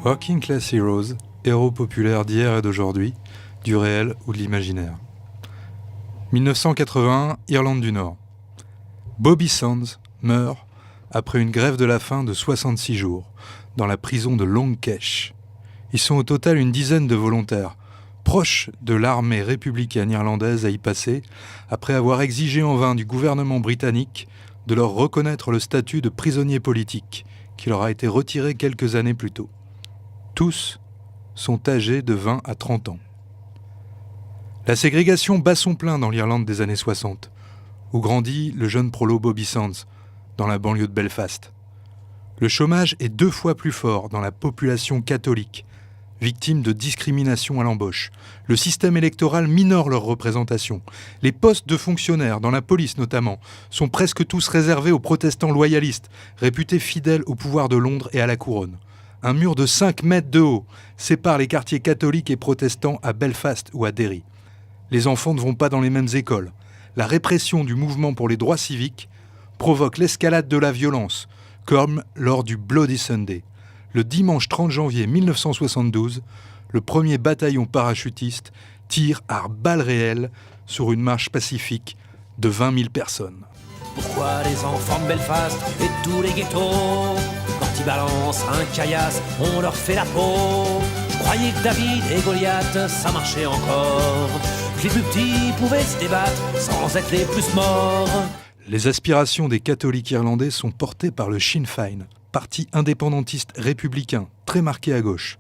Working Class Heroes, héros populaires d'hier et d'aujourd'hui, du réel ou de l'imaginaire. 1981, Irlande du Nord. Bobby Sands meurt après une grève de la faim de 66 jours dans la prison de Long Kesh. Ils sont au total une dizaine de volontaires, proches de l'armée républicaine irlandaise à y passer, après avoir exigé en vain du gouvernement britannique de leur reconnaître le statut de prisonniers politiques qui leur a été retiré quelques années plus tôt. Tous sont âgés de 20 à 30 ans. La ségrégation bat son plein dans l'Irlande des années 60, où grandit le jeune prolo Bobby Sands, dans la banlieue de Belfast. Le chômage est 2 fois plus fort dans la population catholique, victime de discrimination à l'embauche. Le système électoral minore leur représentation. Les postes de fonctionnaires, dans la police notamment, sont presque tous réservés aux protestants loyalistes, réputés fidèles au pouvoir de Londres et à la couronne. Un mur de 5 mètres de haut sépare les quartiers catholiques et protestants à Belfast ou à Derry. Les enfants ne vont pas dans les mêmes écoles. La répression du mouvement pour les droits civiques provoque l'escalade de la violence, comme lors du Bloody Sunday. Le dimanche 30 janvier 1972, le premier bataillon parachutiste tire à balles réelles sur une marche pacifique de 20 000 personnes. Pourquoi les enfants de Belfast et tous les ghettos, quand ils balancent un caillasse, on leur fait la peau? Je croyais que David et Goliath, ça marchait encore, que les plus petits pouvaient se débattre sans être les plus morts. Les aspirations des catholiques irlandais sont portées par le Sinn Féin, parti indépendantiste républicain, très marqué à gauche.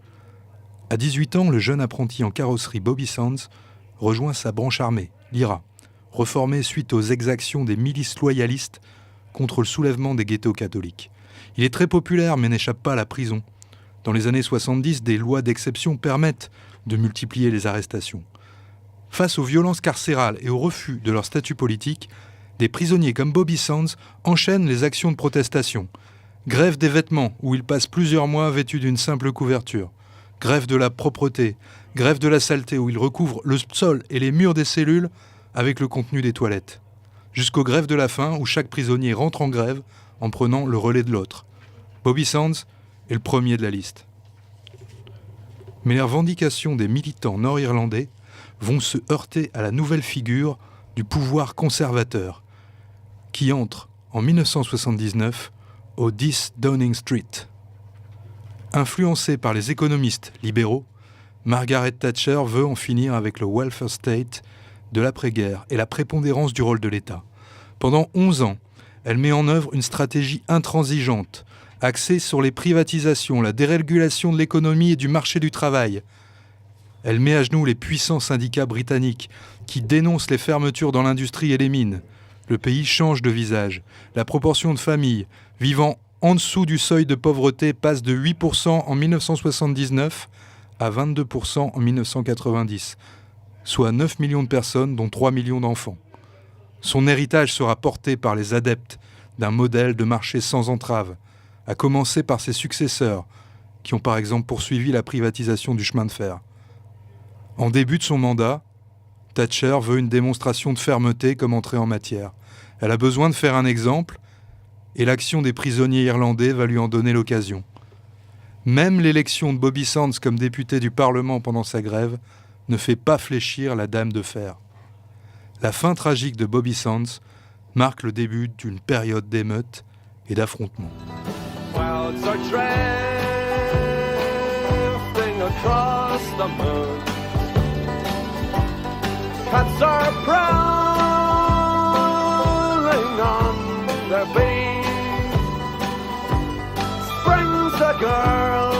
À 18 ans, le jeune apprenti en carrosserie Bobby Sands rejoint sa branche armée, l'IRA, reformée suite aux exactions des milices loyalistes contre le soulèvement des ghettos catholiques. Il est très populaire mais n'échappe pas à la prison. Dans les années 70, des lois d'exception permettent de multiplier les arrestations. Face aux violences carcérales et au refus de leur statut politique, des prisonniers comme Bobby Sands enchaînent les actions de protestation. Grève des vêtements, où ils passent plusieurs mois vêtus d'une simple couverture. Grève de la propreté. Grève de la saleté, où ils recouvrent le sol et les murs des cellules avec le contenu des toilettes. Jusqu'aux grèves de la faim, où chaque prisonnier rentre en grève en prenant le relais de l'autre. Bobby Sands est le premier de la liste. Mais les revendications des militants nord-irlandais vont se heurter à la nouvelle figure du pouvoir conservateur, qui entre en 1979 au 10 Downing Street. Influencée par les économistes libéraux, Margaret Thatcher veut en finir avec le welfare state de l'après-guerre et la prépondérance du rôle de l'État. Pendant 11 ans, elle met en œuvre une stratégie intransigeante, axée sur les privatisations, la dérégulation de l'économie et du marché du travail. Elle met à genoux les puissants syndicats britanniques qui dénoncent les fermetures dans l'industrie et les mines. Le pays change de visage. La proportion de familles vivant en dessous du seuil de pauvreté passe de 8% en 1979 à 22% en 1990, soit 9 millions de personnes, dont 3 millions d'enfants. Son héritage sera porté par les adeptes d'un modèle de marché sans entrave, à commencer par ses successeurs, qui ont par exemple poursuivi la privatisation du chemin de fer. En début de son mandat, Thatcher veut une démonstration de fermeté comme entrée en matière. Elle a besoin de faire un exemple, et l'action des prisonniers irlandais va lui en donner l'occasion. Même l'élection de Bobby Sands comme député du Parlement pendant sa grève ne fait pas fléchir la Dame de Fer. La fin tragique de Bobby Sands marque le début d'une période d'émeutes et d'affrontements. Clouds are drifting across the moon. Cats are prowling on their beat. Spring's a girl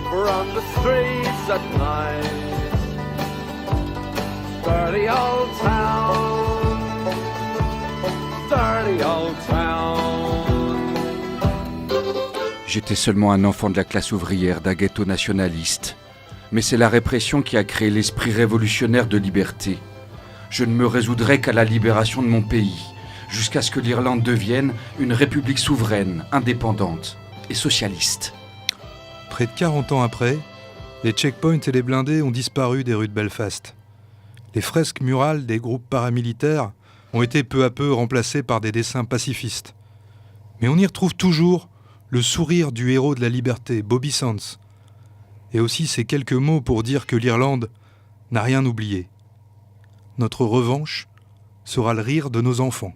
from the streets at night. Dirty old town, dirty old town. J'étais seulement un enfant de la classe ouvrière d'un ghetto nationaliste. Mais c'est la répression qui a créé l'esprit révolutionnaire de liberté. Je ne me résoudrai qu'à la libération de mon pays, jusqu'à ce que l'Irlande devienne une république souveraine, indépendante et socialiste. Près de 40 ans après, les checkpoints et les blindés ont disparu des rues de Belfast. Les fresques murales des groupes paramilitaires ont été peu à peu remplacées par des dessins pacifistes. Mais on y retrouve toujours le sourire du héros de la liberté, Bobby Sands, et aussi ces quelques mots pour dire que l'Irlande n'a rien oublié. Notre revanche sera le rire de nos enfants.